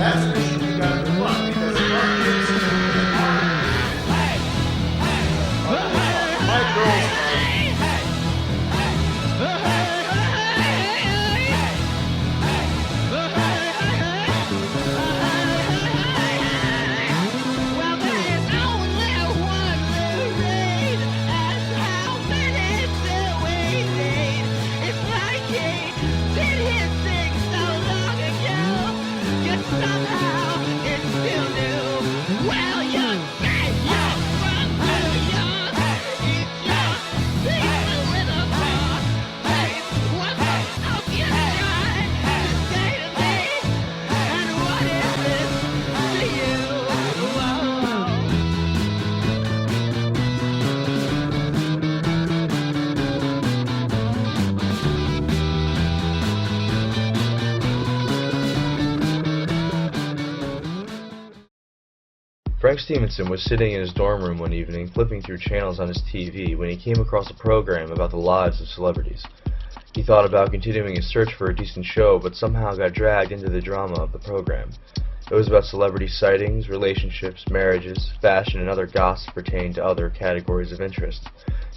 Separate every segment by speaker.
Speaker 1: That's an issue we gotta confront because our kids my girls
Speaker 2: Well, there's only one read, and how many do we need? It's like he did his thing so long ago, yet somehow it's still new. Well, you say you're from New York, eat your pizza with a fork. Hey, what the fuck you trying to say to me? And what is this to you? Whoa.
Speaker 3: Frank Stevenson was sitting in his dorm room one evening, flipping through channels on his TV, when he came across a program about the lives of celebrities. He thought about continuing his search for a decent show, but somehow got dragged into the drama of the program. It was about celebrity sightings, relationships, marriages, fashion, and other gossip pertaining to other categories of interest.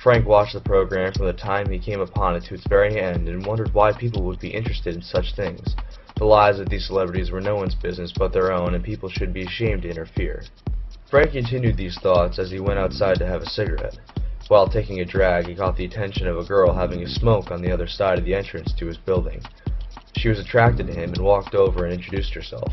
Speaker 3: Frank watched the program from the time he came upon it to its very end, and wondered why people would be interested in such things. The lives of these celebrities were no one's business but their own, and people should be ashamed to interfere. Frank continued these thoughts as he went outside to have a cigarette. While taking a drag, he caught the attention of a girl having a smoke on the other side of the entrance to his building. She was attracted to him and walked over and introduced herself.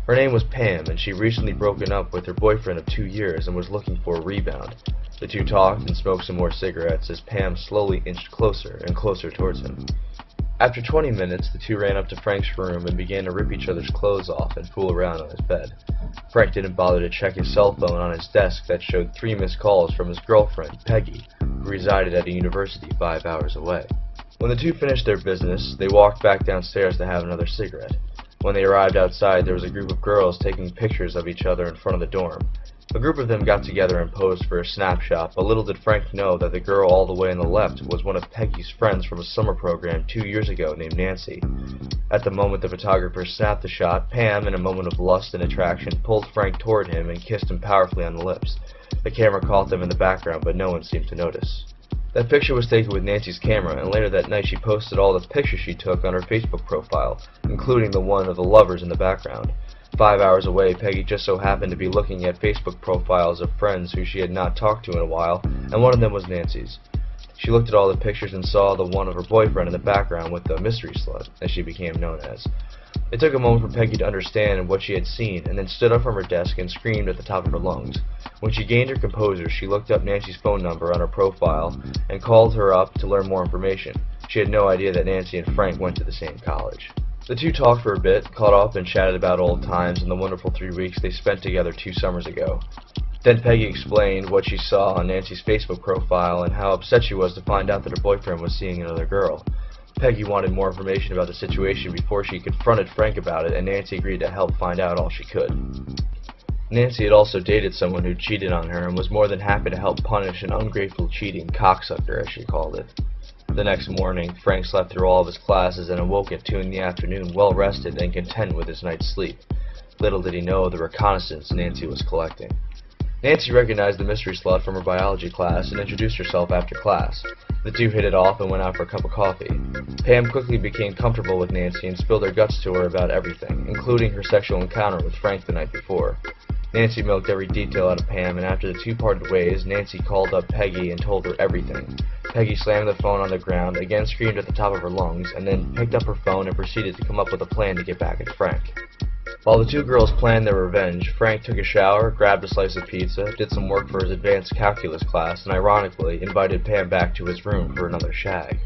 Speaker 3: Her name was Pam, and she'd recently broken up with her boyfriend of 2 years and was looking for a rebound. The two talked and smoked some more cigarettes as Pam slowly inched closer and closer towards him. After 20 minutes, the two ran up to Frank's room and began to rip each other's clothes off and fool around on his bed. Frank didn't bother to check his cell phone on his desk that showed 3 missed calls from his girlfriend, Peggy, who resided at a university 5 hours away. When the two finished their business, they walked back downstairs to have another cigarette. When they arrived outside, there was a group of girls taking pictures of each other in front of the dorm. A group of them got together and posed for a snapshot, but little did Frank know that the girl all the way on the left was one of Peggy's friends from a summer program 2 years ago named Nancy. At the moment the photographer snapped the shot, Pam, in a moment of lust and attraction, pulled Frank toward him and kissed him powerfully on the lips. The camera caught them in the background, but no one seemed to notice. That picture was taken with Nancy's camera, and later that night she posted all the pictures she took on her Facebook profile, including the one of the lovers in the background. 5 hours away, Peggy just so happened to be looking at Facebook profiles of friends who she had not talked to in a while, and one of them was Nancy's. She looked at all the pictures and saw the one of her boyfriend in the background with the mystery slut, as she became known as. It took a moment for Peggy to understand what she had seen, and then stood up from her desk and screamed at the top of her lungs. When she gained her composure, she looked up Nancy's phone number on her profile and called her up to learn more information. She had no idea that Nancy and Frank went to the same college. The two talked for a bit, caught up, and chatted about old times and the wonderful 3 weeks they spent together 2 summers ago. Then Peggy explained what she saw on Nancy's Facebook profile and how upset she was to find out that her boyfriend was seeing another girl. Peggy wanted more information about the situation before she confronted Frank about it, and Nancy agreed to help find out all she could. Nancy had also dated someone who cheated on her and was more than happy to help punish an ungrateful, cheating cocksucker, as she called it. The next morning, Frank slept through all of his classes and awoke at 2 in the afternoon, well rested and content with his night's sleep. Little did he know of the reconnaissance Nancy was collecting. Nancy recognized the mystery slut from her biology class and introduced herself after class. The two hit it off and went out for a cup of coffee. Pam quickly became comfortable with Nancy and spilled her guts to her about everything, including her sexual encounter with Frank the night before. Nancy milked every detail out of Pam, and after the two parted ways, Nancy called up Peggy and told her everything. Peggy slammed the phone on the ground, again screamed at the top of her lungs, and then picked up her phone and proceeded to come up with a plan to get back at Frank. While the two girls planned their revenge, Frank took a shower, grabbed a slice of pizza, did some work for his advanced calculus class, and ironically invited Pam back to his room for another shag.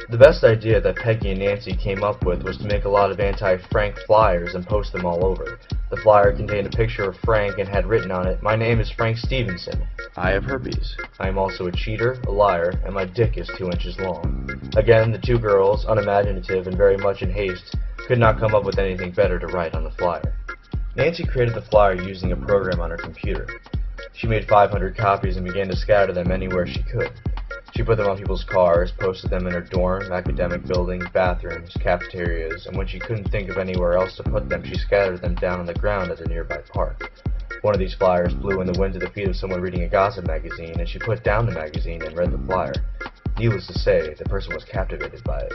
Speaker 3: The best idea that Peggy and Nancy came up with was to make a lot of anti-Frank flyers and post them all over. The flyer contained a picture of Frank and had written on it, "My name is Frank Stevenson. I have herpes. I am also a cheater, a liar, and my dick is 2 inches long." Again, the two girls, unimaginative and very much in haste, could not come up with anything better to write on the flyer. Nancy created the flyer using a program on her computer. She made 500 copies and began to scatter them anywhere she could. She put them on people's cars, posted them in her dorm, academic buildings, bathrooms, cafeterias, and when she couldn't think of anywhere else to put them, she scattered them down on the ground at a nearby park. One of these flyers flew in the wind to the feet of someone reading a gossip magazine, and she put down the magazine and read the flyer. Needless to say, the person was captivated by it.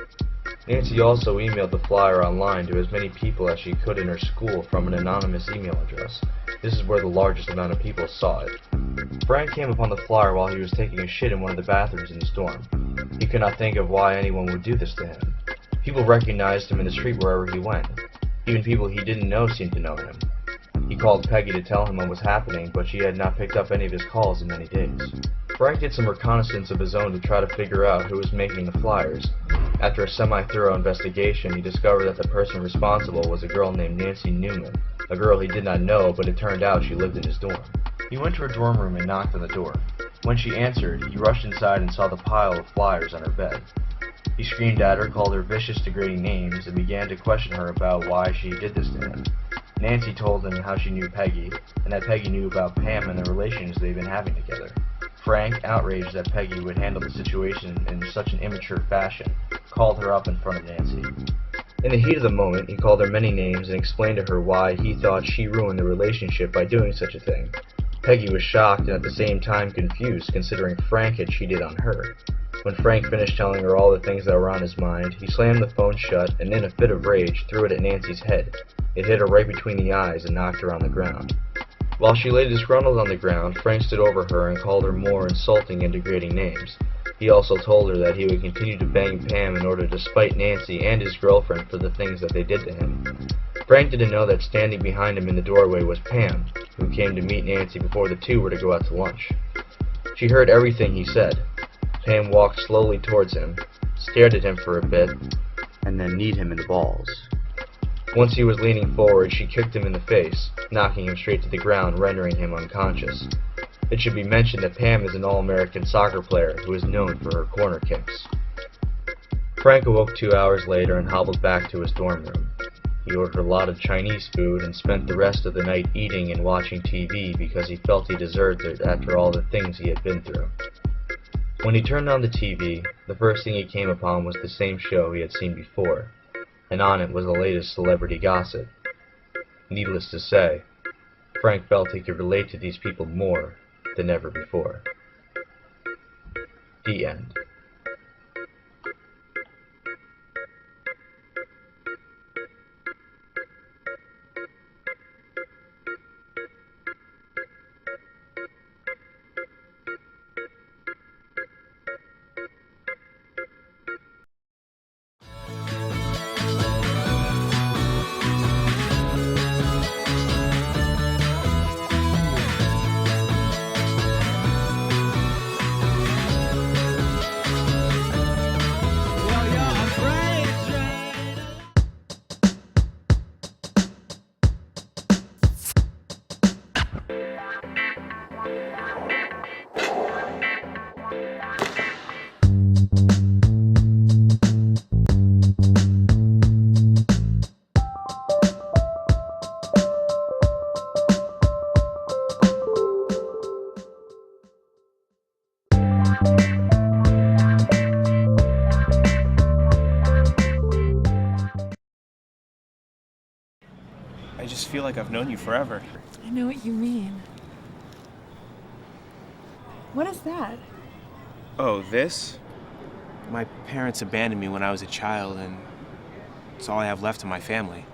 Speaker 3: Nancy also emailed the flyer online to as many people as she could in her school from an anonymous email address. This is where the largest amount of people saw it. Frank came upon the flyer while he was taking a shit in one of the bathrooms in his dorm. He could not think of why anyone would do this to him. People recognized him in the street wherever he went. Even people he didn't know seemed to know him. He called Peggy to tell him what was happening, but she had not picked up any of his calls in many days. Frank did some reconnaissance of his own to try to figure out who was making the flyers. After a semi-thorough investigation, he discovered that the person responsible was a girl named Nancy Newman, a girl he did not know, but it turned out she lived in his dorm. He went to her dorm room and knocked on the door. When she answered, he rushed inside and saw the pile of flyers on her bed. He screamed at her, called her vicious, degrading names, and began to question her about why she did this to him. Nancy told him how she knew Peggy, and that Peggy knew about Pam and the relations they'd been having together. Frank, outraged that Peggy would handle the situation in such an immature fashion, called her up in front of Nancy. In the heat of the moment, he called her many names and explained to her why he thought she ruined the relationship by doing such a thing. Peggy was shocked and at the same time confused, considering Frank had cheated on her. When Frank finished telling her all the things that were on his mind, he slammed the phone shut and in a fit of rage threw it at Nancy's head. It hit her right between the eyes and knocked her on the ground. While she lay disgruntled on the ground, Frank stood over her and called her more insulting and degrading names. He also told her that he would continue to bang Pam in order to spite Nancy and his girlfriend for the things that they did to him. Frank didn't know that standing behind him in the doorway was Pam, who came to meet Nancy before the two were to go out to lunch. She heard everything he said. Pam walked slowly towards him, stared at him for a bit, and then kneed him in the balls. Once he was leaning forward, she kicked him in the face, knocking him straight to the ground, rendering him unconscious. It should be mentioned that Pam is an all-American soccer player who is known for her corner kicks. Frank awoke 2 hours later and hobbled back to his dorm room. He ordered a lot of Chinese food and spent the rest of the night eating and watching TV because he felt he deserved it after all the things he had been through. When he turned on the TV, the first thing he came upon was the same show he had seen before, and on it was the latest celebrity gossip. Needless to say, Frank felt he could relate to these people more than ever before. The end.
Speaker 4: I just feel like I've known you forever.
Speaker 5: I know what you mean. What is that?
Speaker 4: Oh, this? My parents abandoned me when I was a child, and it's all I have left of my family.